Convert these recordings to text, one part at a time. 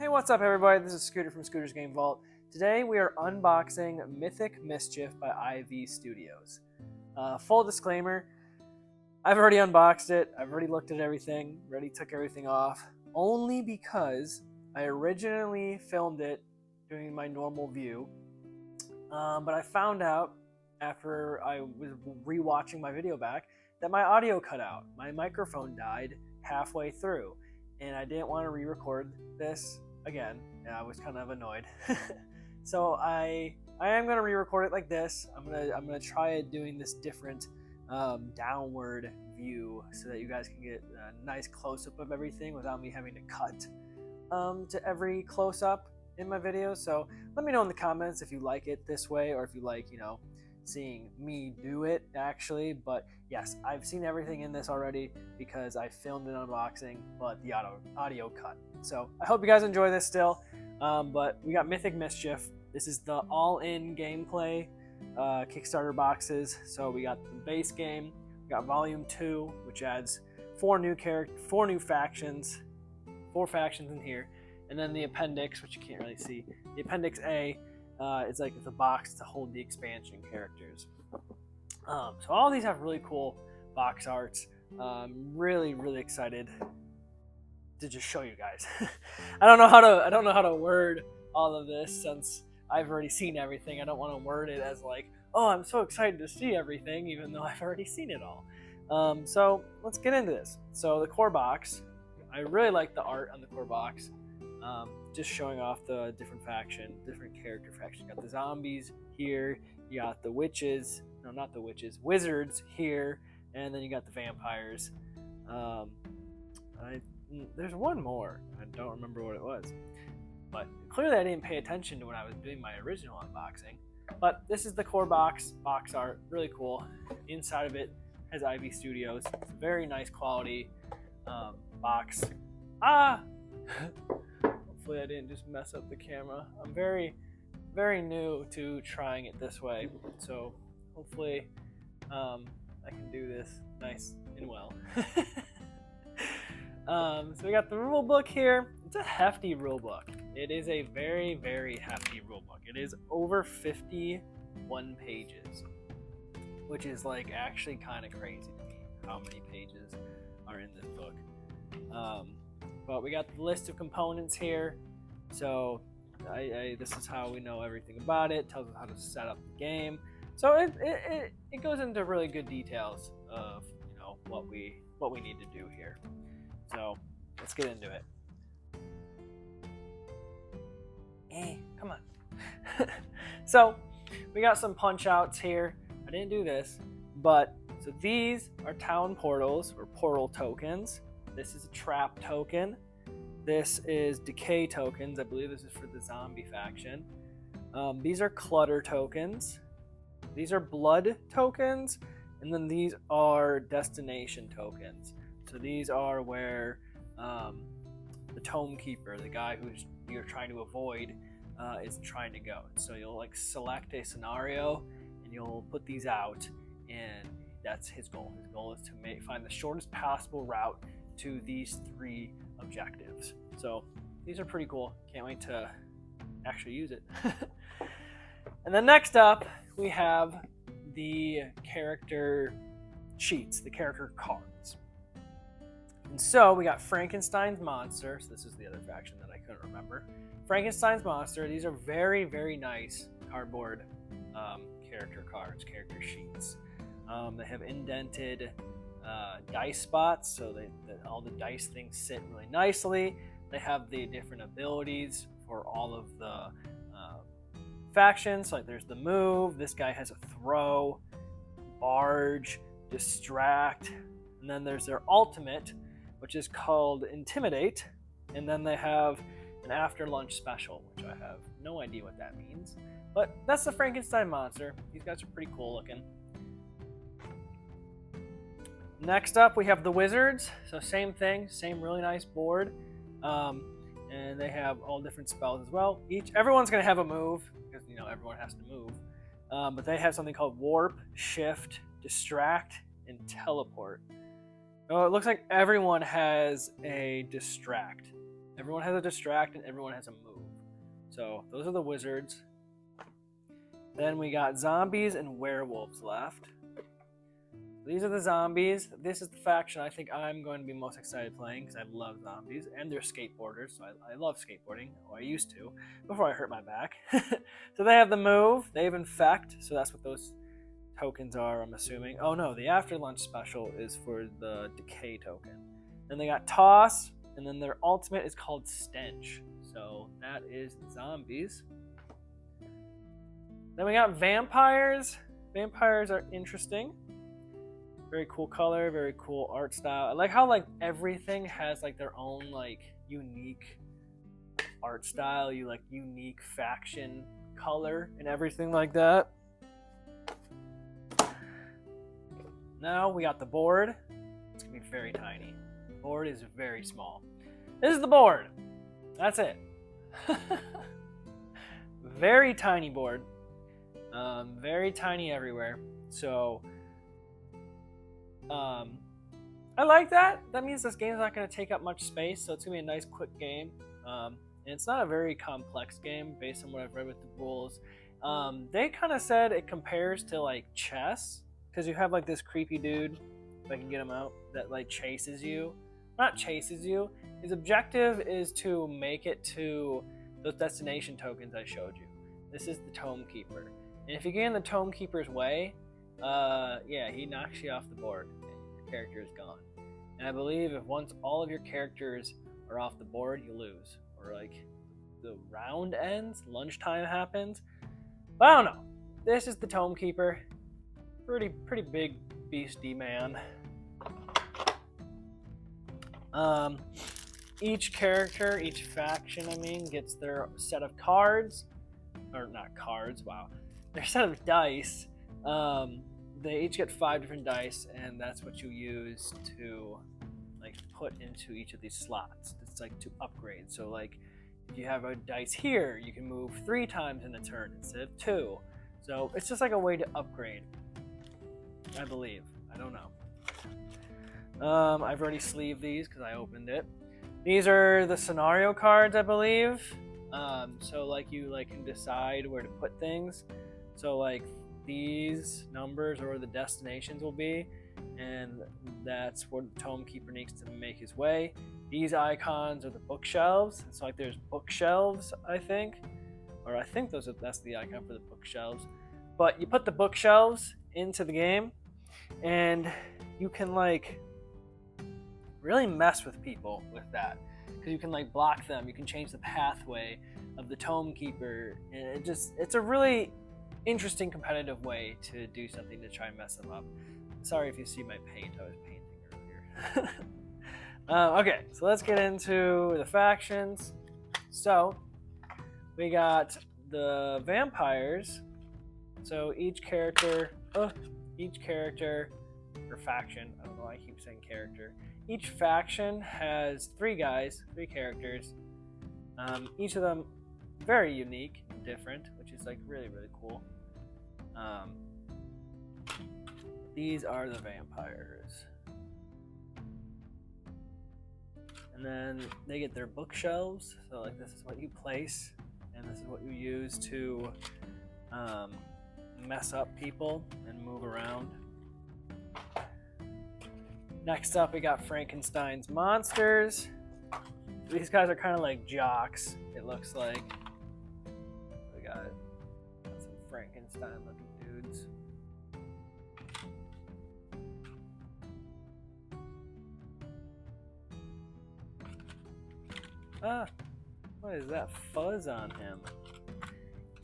Hey, what's up everybody? This is Scooter from Scooter's Game Vault. Today we are unboxing Mythic Mischief by IV Studios. Full disclaimer, I've already unboxed it, I've already looked at everything, already took everything off, only because I originally filmed it doing my normal view, but I found out after I was rewatching my video back that my audio cut out. My microphone died halfway through, and I didn't want to re-record this again, and I was kind of annoyed. So I am gonna re-record it like this. I'm gonna try doing this different downward view so that you guys can get a nice close-up of everything without me having to cut to every close-up in my videos. So let me know in the comments if you like it this way, or if you like, seeing me do it actually. But yes, I've seen everything in this already because I filmed an unboxing, but the audio cut. So I hope you guys enjoy this still. But we got Mythic Mischief. This is the all-in gameplay Kickstarter boxes. So we got the base game, we got Volume 2, which adds four new factions, 4 factions in here, and then the appendix, which you can't really see. The Appendix A is like the box to hold the expansion characters. So all these have really cool box arts. Really excited to just show you guys. I don't know how to word all of this since I've already seen everything. I don't want to word it as like, oh, I'm so excited to see everything, even though I've already seen it all. So let's get into this. So the core box, I really like the art on the core box. Just showing off the different character faction. You got the zombies here, you got the witches, no, not the witches, wizards here, and then you got the vampires. There's one more, I don't remember what it was, but clearly I didn't pay attention to when I was doing my original unboxing. But this is the core box art, really cool. Inside of it has IV Studios. It's a very nice quality box. Hopefully I didn't just mess up the camera. I'm very new to trying it this way, so hopefully I can do this nice and well. So we got the rule book here. It's a hefty rule book. It is a very hefty rule book. It is over 51 pages, which is like actually kind of crazy to me how many pages are in this book. But we got the list of components here. So this is how we know everything about it. Tells us how to set up the game. So it goes into really good details of what we need to do here. So let's get into it. Come on. So we got some punch outs here. I didn't do this, but so these are town portals or portal tokens. This is a trap token. This is decay tokens. I believe this is for the zombie faction. These are clutter tokens. These are blood tokens. And then these are destination tokens. So these are where the tome keeper, the guy who you're trying to avoid, is trying to go. So you'll like select a scenario and you'll put these out, and that's his goal. His goal is to find the shortest possible route to these 3 objectives. So these are pretty cool. Can't wait to actually use it. And then next up we have the character sheets, the character cards. And so we got Frankenstein's monster. So this is the other faction that I couldn't remember. Frankenstein's monster. These are very nice cardboard character cards, character sheets. They have indented dice spots, so that all the dice things sit really nicely. They have the different abilities for all of the factions. So like there's the move. This guy has a throw, barge, distract, and then there's their ultimate, which is called intimidate. And then they have an after lunch special, which I have no idea what that means. But that's the Frankenstein monster. These guys are pretty cool looking. Next up, we have the wizards. So same thing, same really nice board. And they have all different spells as well. Everyone's going to have a move, because everyone has to move. But they have something called warp, shift, distract, and teleport. Oh, it looks like everyone has a distract. Everyone has a distract and everyone has a move. So those are the wizards. Then we got zombies and werewolves left. These are the zombies. This is the faction I think I'm going to be most excited playing because I love zombies and they're skateboarders. So I love skateboarding. Or I used to before I hurt my back. So they have the move. They have infect. So that's what those tokens are, I'm assuming. Oh no, the after lunch special is for the decay token. Then they got toss, and then their ultimate is called stench. So that is zombies. Then we got vampires. Vampires are interesting. Very cool color, very cool art style. I like how like everything has like their own like unique art style, unique faction color and everything like that. Now we got the board. It's gonna be very tiny. The board is very small. This is the board. That's it. Very tiny board. Very tiny everywhere. So I like that. That means this game's not going to take up much space, so it's going to be a nice, quick game. And it's not a very complex game based on what I've read with the rules. They kind of said it compares to like chess, because you have like this creepy dude, if I can get him out, that like chases you. Not chases you. His objective is to make it to those destination tokens I showed you. This is the Tome Keeper. And if you get in the Tome Keeper's way, yeah, he knocks you off the board. Your character is gone. And I believe if once all of your characters are off the board, you lose. Or like the round ends, lunchtime happens. But I don't know. This is the Tome Keeper. Pretty big beastie man. Each character, each faction, I mean, gets their set of cards. Or not cards, wow. Their set of dice. They each get 5 different dice, and that's what you use to like put into each of these slots. It's like to upgrade. So like if you have a dice here, you can move 3 times in a turn instead of 2. So it's just like a way to upgrade, I believe. I don't know. I've already sleeved these because I opened it. These are the scenario cards, I believe. So like you like can decide where to put things. So like these numbers are where the destinations will be, and that's where the Tome Keeper needs to make his way. These icons are the bookshelves. So like there's bookshelves, I think, or I think that's the icon for the bookshelves. But you put the bookshelves into the game, and you can like really mess with people with that, because you can like block them. You can change the pathway of the Tome Keeper, and it's a really interesting competitive way to do something to try and mess them up. Sorry if you see my paint. I was painting earlier. Okay, so let's get into the factions. So we got the vampires. So each character or faction, I don't know why I keep saying character. Each faction has 3 characters. Each of them very unique and different, which is like really cool. These are the vampires. And then they get their bookshelves. So like this is what you place, and this is what you use to mess up people and move around. Next up, we got Frankenstein's monsters. These guys are kind of like jocks, it looks like. We got some Frankenstein-looking dudes. Ah, what is that fuzz on him?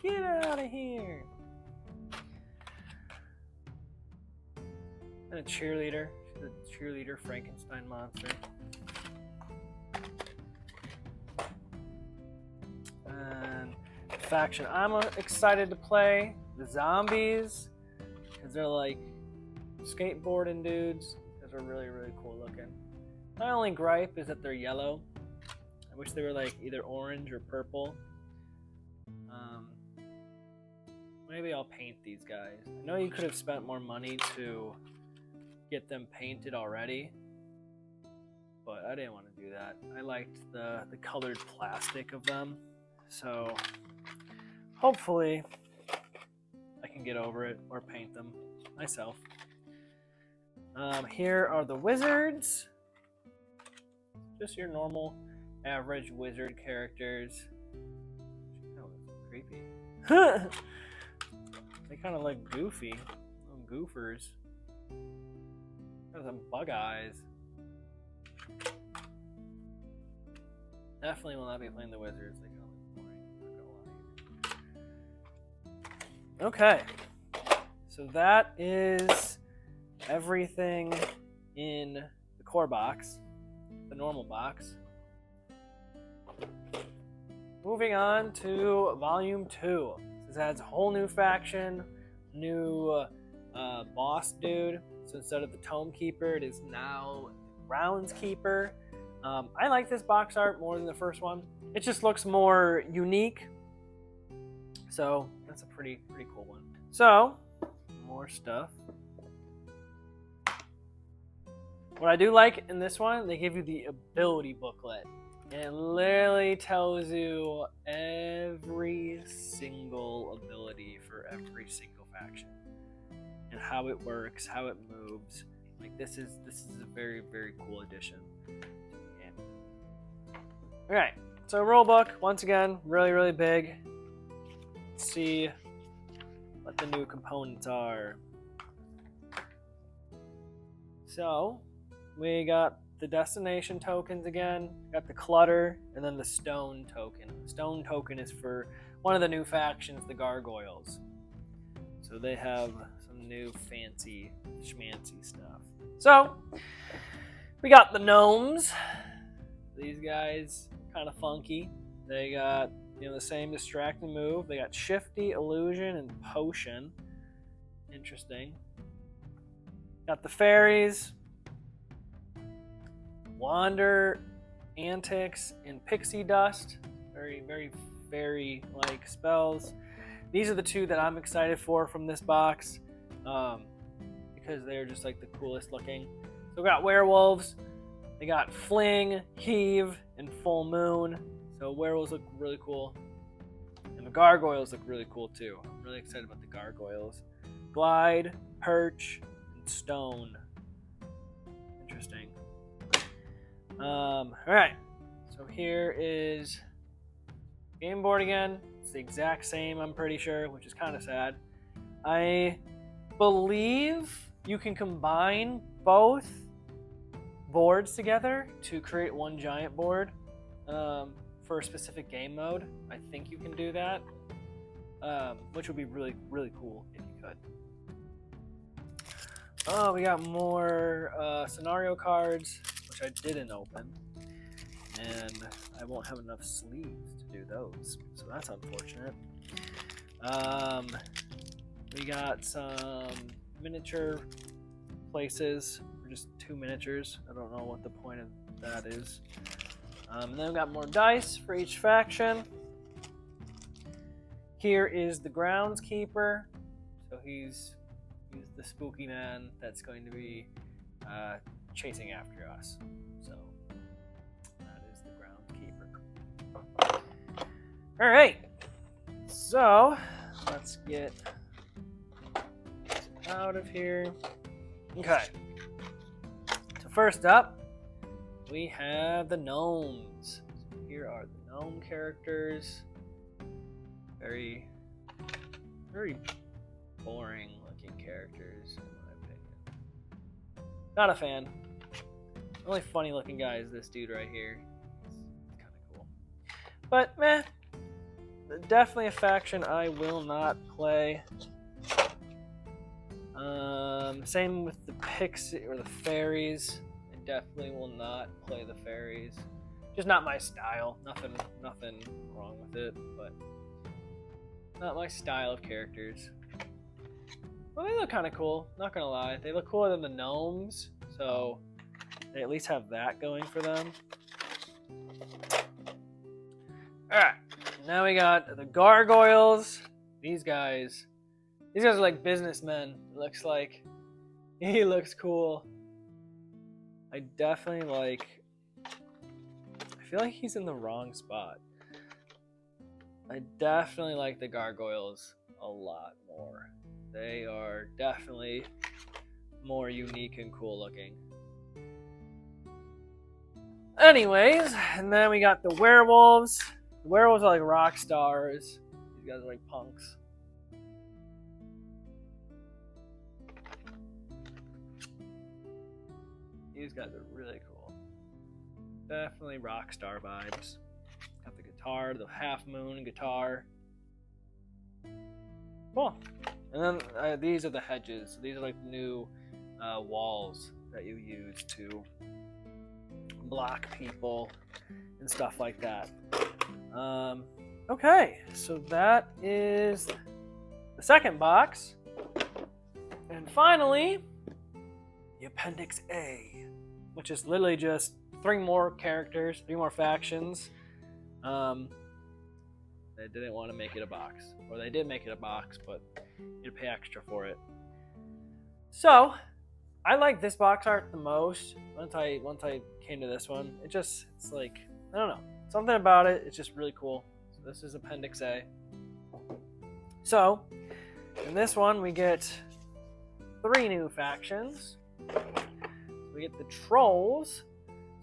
Get out of here! And a cheerleader. She's a cheerleader Frankenstein monster. And the faction I'm excited to play, the zombies, because they're like skateboarding dudes. Those are really cool looking. My only gripe is that they're yellow. I wish they were like either orange or purple. Maybe I'll paint these guys. I know you could have spent more money to get them painted already. but I didn't want to do that. I liked the colored plastic of them, so hopefully I can get over it or paint them myself. Here are the wizards. Just your normal average wizard characters. Oh, that's creepy. They kind of look goofy. Little goofers. Got some bug eyes. Definitely will not be playing the wizards. They kind of look boring. Not gonna lie. Okay. So that is everything in the core box. The normal box. Moving on to Volume 2. This adds a whole new faction, new boss dude. So instead of the Tome Keeper, it is now Groundskeeper. I like this box art more than the first one. It just looks more unique. So that's a pretty cool one. So, more stuff. What I do like in this one, they give you the ability booklet. And it literally tells you every single ability for every single faction. And how it works, how it moves. Like this is a very cool addition to the game. Alright, so rulebook, once again, really big. Let's see what the new components are. So we got the destination tokens again, got the clutter, and then the stone token. The stone token is for one of the new factions, the gargoyles. So they have some new fancy schmancy stuff. So we got the gnomes. These guys kind of funky. They got the same distracting move. They got shifty, illusion, and potion. Interesting. Got the fairies. Wander, antics, and pixie dust. Very fairy-like spells. These are the two that I'm excited for from this box because they're just like the coolest looking. So we got werewolves. They got fling, heave, and full moon. So werewolves look really cool. And the gargoyles look really cool too. I'm really excited about the gargoyles. Glide, perch, and stone. Interesting. Alright, so here is game board again. It's the exact same, I'm pretty sure, which is kind of sad. I believe you can combine both boards together to create one giant board for a specific game mode. I think you can do that, which would be really cool if you could. Oh, we got more scenario cards, which I didn't open, and I won't have enough sleeves to do those, so that's unfortunate. We got some miniature places, or just 2 miniatures. I don't know what the point of that is. And then we got more dice for each faction. Here is the groundskeeper, so he's the spooky man that's going to be chasing after us. So that is the groundskeeper. All right, so let's get out of here. Okay, so first up we have the gnomes. So here are the gnome characters. Very boring looking characters in my opinion. Not a fan. The only funny looking guy is this dude right here. He's kind of cool. But meh. Definitely a faction I will not play. Same with the pixie or the fairies. I definitely will not play the fairies. Just not my style. Nothing wrong with it, but not my style of characters. Well, they look kind of cool, not gonna lie. They look cooler than the gnomes, so they at least have that going for them. Alright, now we got the gargoyles. These guys are like businessmen, it looks like. He looks cool. I definitely like feel like he's in the wrong spot. I definitely like the gargoyles a lot more. They are definitely more unique and cool looking. Anyways, and then we got the werewolves. The werewolves are like rock stars. These guys are like punks. These guys are really cool. Definitely rock star vibes. Got the guitar, the half moon guitar. Cool. And then these are the hedges. These are like new walls that you use to block people and stuff like that. Okay, so that is the second box. And finally, the Appendix A, which is literally just 3 more characters, 3 more factions. They didn't want to make it a box, or they did make it a box, but you'd pay extra for it. So I like this box art the most. Once I came to this one, it's like, I don't know, something about it. It's just really cool. So this is Appendix A. So in this one, we get 3 new factions. We get the trolls.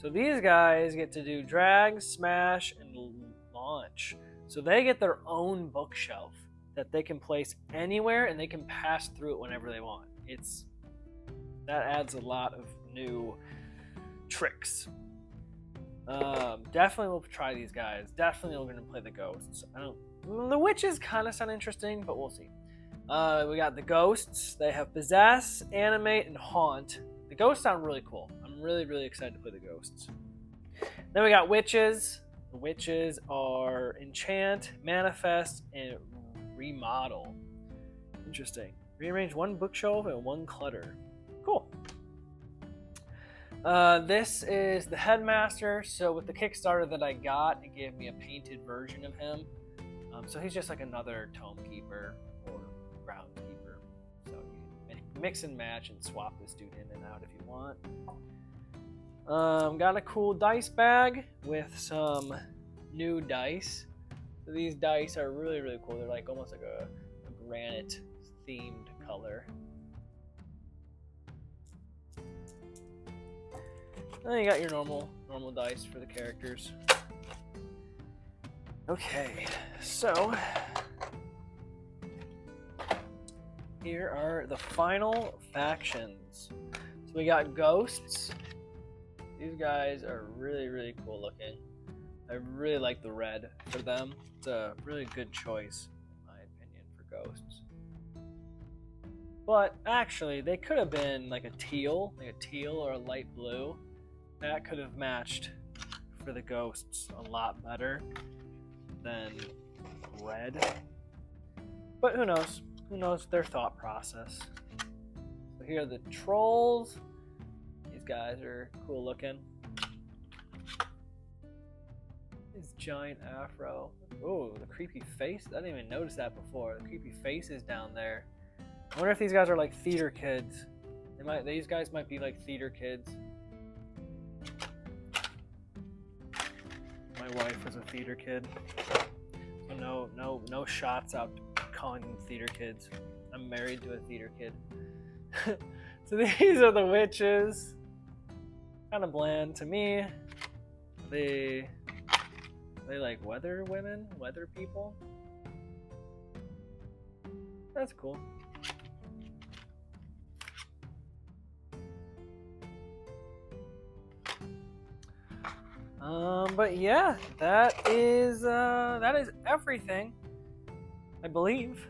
So these guys get to do drag, smash, and launch. So they get their own bookshelf that they can place anywhere, and they can pass through it whenever they want. That adds a lot of new tricks. Definitely we'll try these guys. Definitely we're gonna play the ghosts. The witches kind of sound interesting, but we'll see. We got the ghosts. They have possess, animate, and haunt. The ghosts sound really cool. I'm really excited to play the ghosts. Then we got witches. The witches are enchant, manifest, and remodel. Interesting. Rearrange 1 bookshelf and 1 clutter. Cool. This is the headmaster. So with the Kickstarter that I got, it gave me a painted version of him. So he's just like another tome keeper or ground keeper. So you can mix and match and swap this dude in and out if you want. Got a cool dice bag with some new dice. So these dice are really cool. They're like almost like a granite themed color. And then you got your normal dice for the characters. Okay, so here are the final factions. So we got ghosts. These guys are really cool looking. I really like the red for them. It's a really good choice, in my opinion, for ghosts. But actually, they could have been like a teal or a light blue. That could have matched for the ghosts a lot better than red. But who knows? Who knows their thought process? So here are the trolls. These guys are cool looking. His giant afro. Oh, the creepy face. I didn't even notice that before. The creepy face is down there. I wonder if these guys are like theater kids. These guys might be like theater kids. My wife was a theater kid. So no shots out calling them theater kids. I'm married to a theater kid. So these are the witches. Kind of bland to me. They like weather women, weather people. That's cool. But yeah, that is everything, I believe.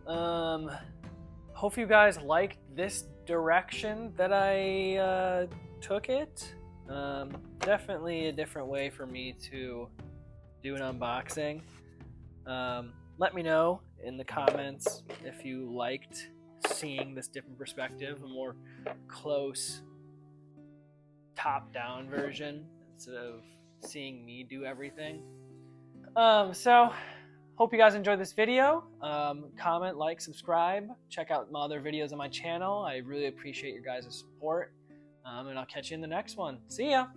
Hope you guys liked this direction that I took it. Definitely a different way for me to do an unboxing. Let me know in the comments if you liked seeing this different perspective, a more close top-down version instead of seeing me do everything. So hope you guys enjoyed this video. Comment, like, subscribe, check out my other videos on my channel. I really appreciate your guys' support, and I'll catch you in the next one. See ya.